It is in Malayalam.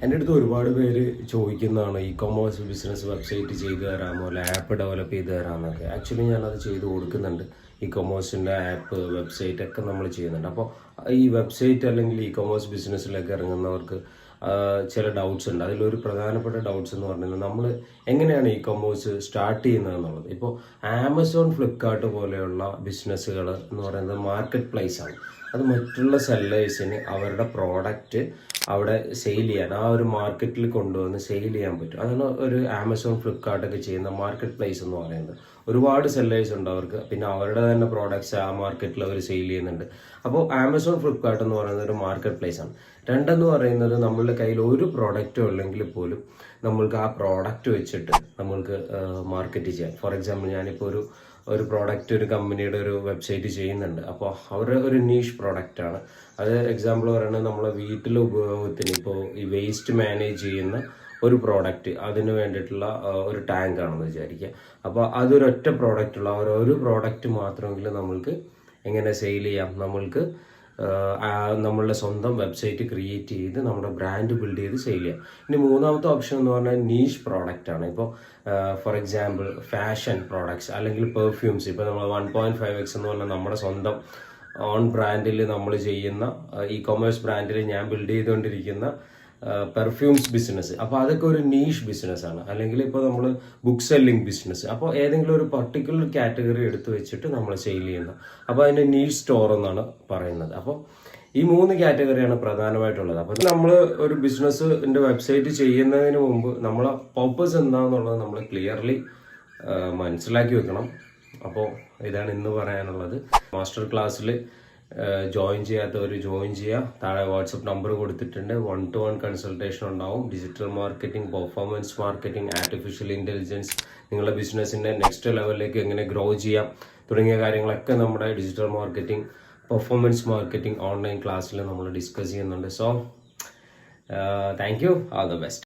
എൻ്റെ അടുത്ത് ഒരുപാട് പേര് ചോദിക്കുന്നതാണ് ഇ കൊമേഴ്സ് ബിസിനസ് വെബ്സൈറ്റ് ചെയ്തു തരാമോ, അല്ല ആപ്പ് ഡെവലപ്പ് ചെയ്ത് തരാമെന്നൊക്കെ. ആക്ച്വലി ഞാനത് ചെയ്ത് കൊടുക്കുന്നുണ്ട്. ഇ കൊമേഴ്സിൻ്റെ ആപ്പ് വെബ്സൈറ്റ് ഒക്കെ നമ്മൾ ചെയ്യുന്നുണ്ട്. അപ്പോൾ ഈ വെബ്സൈറ്റ് അല്ലെങ്കിൽ ഇ കൊമേഴ്സ് ബിസിനസ്സിലൊക്കെ ഇറങ്ങുന്നവർക്ക് ചില ഡൗട്ട്സ് ഉണ്ട്. അതിലൊരു പ്രധാനപ്പെട്ട ഡൗട്ട്സ് എന്ന് പറഞ്ഞാൽ നമ്മൾ എങ്ങനെയാണ് ഇ കൊമേഴ്സ് സ്റ്റാർട്ട് ചെയ്യുന്നത് എന്നുള്ളത്. ഇപ്പോൾ ആമസോൺ, ഫ്ലിപ്കാർട്ട് പോലെയുള്ള ബിസിനസ്സുകൾ എന്ന് പറയുന്നത് മാർക്കറ്റ് പ്ലേസ് ആണ്. അത് മറ്റുള്ള സെല്ലേഴ്സിന് അവരുടെ പ്രോഡക്റ്റ് അവിടെ സെയിൽ ചെയ്യാൻ, ആ ഒരു മാർക്കറ്റിൽ കൊണ്ടുവന്ന് സെയിൽ ചെയ്യാൻ പറ്റും. അതാണ് ഒരു ആമസോൺ, ഫ്ലിപ്കാർട്ടൊക്കെ ചെയ്യുന്ന മാർക്കറ്റ് പ്ലേസ് എന്ന് പറയുന്നത്. ഒരുപാട് സെല്ലേഴ്സ് ഉണ്ട് അവർക്ക്, പിന്നെ അവരുടെ തന്നെ പ്രോഡക്റ്റ്സ് ആ മാർക്കറ്റിൽ അവർ സെയിൽ ചെയ്യുന്നുണ്ട്. അപ്പോൾ ആമസോൺ, ഫ്ലിപ്കാർട്ട് എന്ന് പറയുന്നത് ഒരു മാർക്കറ്റ് പ്ലേസ് ആണ്. രണ്ടെന്ന് പറയുന്നത് നമ്മളുടെ കയ്യിൽ ഒരു പ്രോഡക്റ്റോ അല്ലെങ്കിൽ പോലും നമ്മൾക്ക് ആ പ്രോഡക്റ്റ് വെച്ചിട്ട് നമ്മൾക്ക് മാർക്കറ്റ് ചെയ്യാം. ഫോർ എക്സാമ്പിൾ, ഞാനിപ്പോൾ ഒരു പ്രോഡക്റ്റ് ഒരു കമ്പനിയുടെ ഒരു വെബ്സൈറ്റ് ചെയ്യുന്നുണ്ട്. അപ്പോൾ അവരുടെ ഒരു നീഷ് പ്രോഡക്റ്റാണ് അത്. എക്സാമ്പിൾ പറയുന്നത് നമ്മളെ വീട്ടിലെ ഉപയോഗത്തിന് ഇപ്പോൾ ഈ വേസ്റ്റ് മാനേജ് ചെയ്യുന്ന ഒരു പ്രോഡക്റ്റ്, അതിന് വേണ്ടിയിട്ടുള്ള ഒരു ടാങ്ക് ആണെന്ന് വിചാരിക്കുക. അപ്പോൾ അതൊരൊറ്റ പ്രോഡക്റ്റുള്ള ഒരു പ്രോഡക്റ്റ് മാത്രമെങ്കിലും നമ്മൾക്ക് എങ്ങനെ സെയിൽ ചെയ്യാം, നമ്മൾക്ക് നമ്മളുടെ സ്വന്തം വെബ്സൈറ്റ് ക്രിയേറ്റ് ചെയ്ത് നമ്മുടെ ബ്രാൻഡ് ബിൽഡ് ചെയ്ത് സെയിൽ ചെയ്യാം. ഇനി മൂന്നാമത്തെ ഓപ്ഷൻ എന്ന് പറഞ്ഞാൽ നീഷ് പ്രോഡക്റ്റ് ആണ്. ഇപ്പോൾ ഫോർ എക്സാമ്പിൾ ഫാഷൻ പ്രോഡക്ട്സ് അല്ലെങ്കിൽ പെർഫ്യൂംസ്. ഇപ്പോൾ നമ്മൾ 1.5x എന്ന് പറഞ്ഞാൽ നമ്മുടെ സ്വന്തം ഓൺ ബ്രാൻഡിൽ നമ്മൾ ചെയ്യുന്ന ഇ കൊമേഴ്സ് ബ്രാൻഡിൽ ഞാൻ ബിൽഡ് ചെയ്തുകൊണ്ടിരിക്കുന്ന പെർഫ്യൂംസ് ബിസിനസ്. അപ്പോൾ അതൊക്കെ ഒരു നീഷ് ബിസിനസ് ആണ്. അല്ലെങ്കിൽ ഇപ്പോൾ നമ്മൾ ബുക്ക് സെല്ലിംഗ് ബിസിനസ്. അപ്പോൾ ഏതെങ്കിലും ഒരു പർട്ടിക്കുലർ കാറ്റഗറി എടുത്തു വെച്ചിട്ട് നമ്മൾ സെയിൽ ചെയ്യുന്ന, അപ്പോൾ അതിൻ്റെ നീഷ് സ്റ്റോർ എന്നാണ് പറയുന്നത്. അപ്പോൾ ഈ 3 കാറ്റഗറിയാണ് പ്രധാനമായിട്ടുള്ളത്. അപ്പോൾ നമ്മൾ ഒരു ബിസിനസ്സിൻ്റെ വെബ്സൈറ്റ് ചെയ്യുന്നതിന് മുമ്പ് നമ്മളെ പർപ്പസ് എന്താണെന്നുള്ളത് നമ്മൾ ക്ലിയർലി മനസ്സിലാക്കി വെക്കണം. അപ്പോൾ ഇതാണ് ഇന്ന് പറയാനുള്ളത്. മാസ്റ്റർ ക്ലാസ്സിൽ ജോയിൻ ചെയ്യാത്തവർ ജോയിൻ ചെയ്യുക. താഴെ വാട്സപ്പ് നമ്പർ കൊടുത്തിട്ടുണ്ട്. 1-to-1 കൺസൾട്ടേഷൻ ഉണ്ടാവും. Digital marketing, performance marketing, artificial intelligence, നിങ്ങളുടെ ബിസിനസ്സിൻ്റെ നെക്സ്റ്റ് ലെവലിലേക്ക് എങ്ങനെ ഗ്രോ ചെയ്യാം തുടങ്ങിയ കാര്യങ്ങളൊക്കെ നമ്മുടെ digital marketing, performance marketing online ക്ലാസ്സിൽ നമ്മൾ ഡിസ്കസ് ചെയ്യുന്നുണ്ട്. So thank you, all the best.